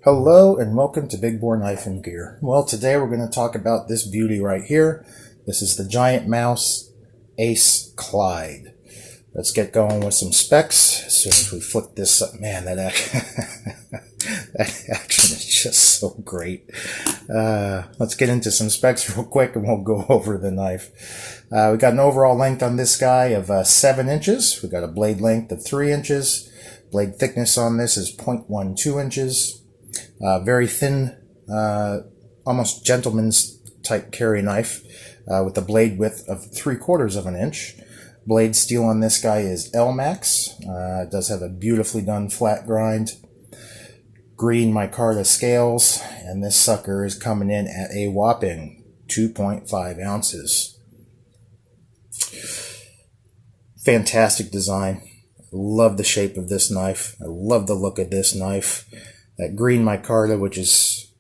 Hello and welcome to Big Bore Knife and Gear. Well, today we're going to talk about this beauty right here. This is the Giant Mouse Ace Clyde. Let's get going with some specs. As soon as we flick this up, man, that action is just so great. Let's get into some specs real quick and we'll go over the knife. We got an overall length on this guy of 7 inches. We got a blade length of 3 inches. Blade thickness on this is 0.12 inches. Very thin, almost gentleman's type carry knife with a blade width of 3/4 of an inch. Blade steel on this guy is L-Max. It does have a beautifully done flat grind. Green micarta scales, and this sucker is coming in at a whopping 2.5 ounces. Fantastic design. Love the shape of this knife. I love the look of this knife. That green micarta, which is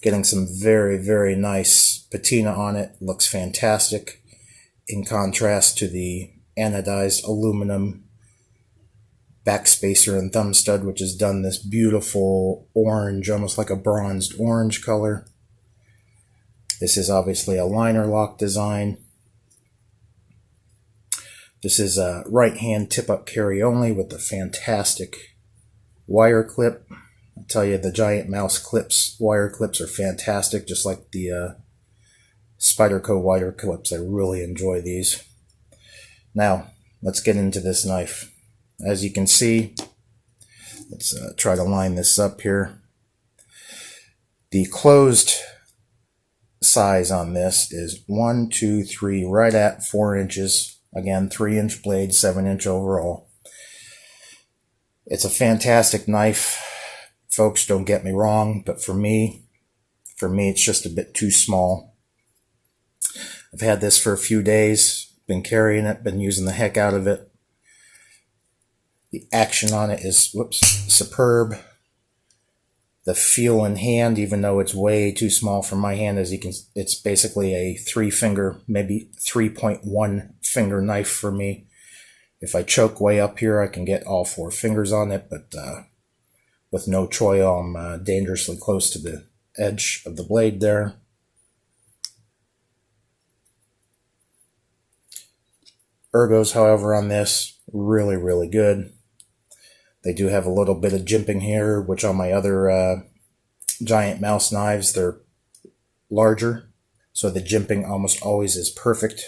getting some very, very nice patina on it, looks fantastic in contrast to the anodized aluminum backspacer and thumb stud, which has done this beautiful orange, almost like a bronzed orange color. This is obviously a liner lock design. This is a right hand tip-up carry only with the fantastic wire clip. I'll tell you, the Giant Mouse clips, wire clips are fantastic, just like the Spyderco wire clips. I really enjoy these. Now, let's get into this knife. As you can see, let's try to line this up here. The closed size on this is 1, 2, 3, right at 4 inches. Again, 3-inch blade, 7-inch overall. It's a fantastic knife, folks, don't get me wrong, but for me it's just a bit too small. I've had this for a few days, been carrying it, been using the heck out of it. The action on it is, superb. The feel in hand, even though it's way too small for my hand, as you can, it's basically a 3-finger, maybe 3.1 finger knife for me. If I choke way up here, I can get all 4 fingers on it, but with no choil, I'm dangerously close to the edge of the blade there. Ergos, however, on this, really, really good. They do have a little bit of jimping here, which on my other Giant Mouse knives, they're larger, so the jimping almost always is perfect.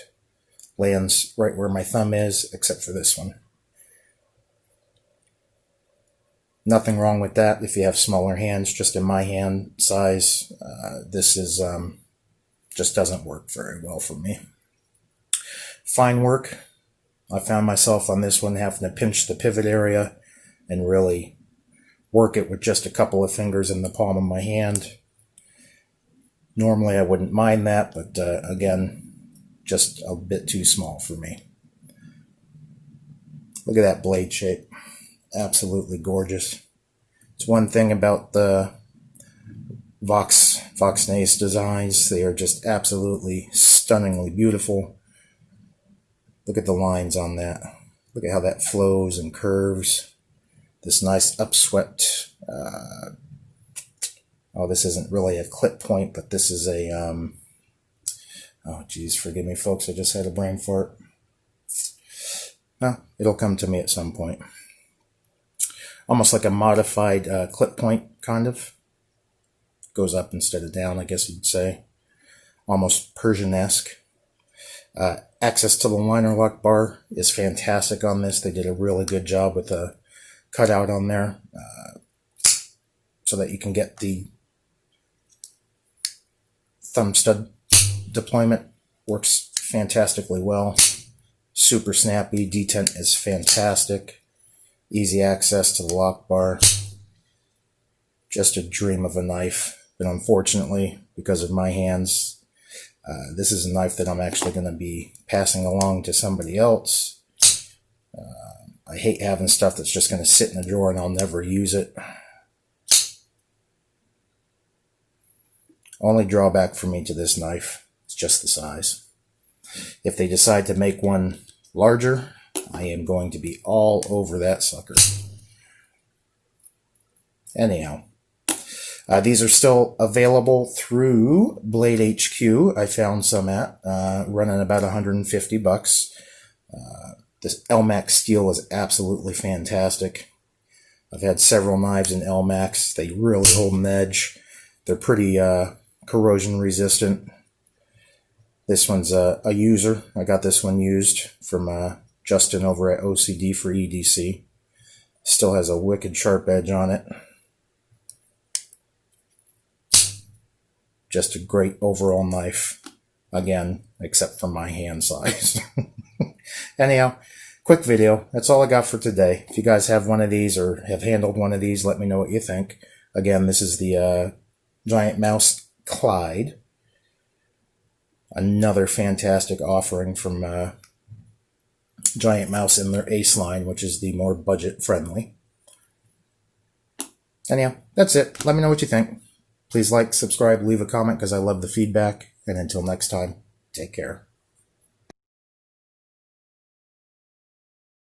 Lands right where my thumb is, except for this one. Nothing wrong with that if you have smaller hands. Just in my hand size, this is just doesn't work very well for me. Fine work. I found myself on this one having to pinch the pivot area and really work it with just a couple of fingers in the palm of my hand. Normally I wouldn't mind that, but again, just a bit too small for me. Look at that blade shape. Absolutely gorgeous. It's one thing about the Vox Nace designs. They are just absolutely stunningly beautiful. Look at the lines on that. Look at how that flows and curves. This nice upswept, oh, this isn't really a clip point, but this is a, oh, geez, forgive me, folks. I just had a brain fart. Well, it'll come to me at some point. Almost like a modified clip point, kind of. Goes up instead of down, I guess you'd say. Almost Persian-esque. Access to the liner lock bar is fantastic on this. They did a really good job with the cutout on there so that you can get the thumb stud deployment. Works fantastically well. Super snappy. Detent is fantastic. Easy access to the lock bar. Just a dream of a knife. But unfortunately, because of my hands, this is a knife that I'm actually going to be passing along to somebody else. I hate having stuff that's just going to sit in a drawer and I'll never use it. Only drawback for me to this knife is just the size. If they decide to make one larger, I am going to be all over that sucker. Anyhow, these are still available through Blade HQ. I found some at running about $150. This Elmax steel is absolutely fantastic. I've had several knives in Elmax. They really hold an edge. They're pretty corrosion resistant. This one's a user. I got this one used from Justin over at OCD for EDC. Still has a wicked sharp edge on it. Just a great overall knife. Again, except for my hand size. Anyhow, quick video. That's all I got for today. If you guys have one of these or have handled one of these, let me know what you think. Again, this is the Giant Mouse Clyde. Another fantastic offering from Giant Mouse in their Ace line, which is the more budget-friendly. Anyhow, that's it. Let me know what you think. Please like, subscribe, leave a comment because I love the feedback. And until next time, take care.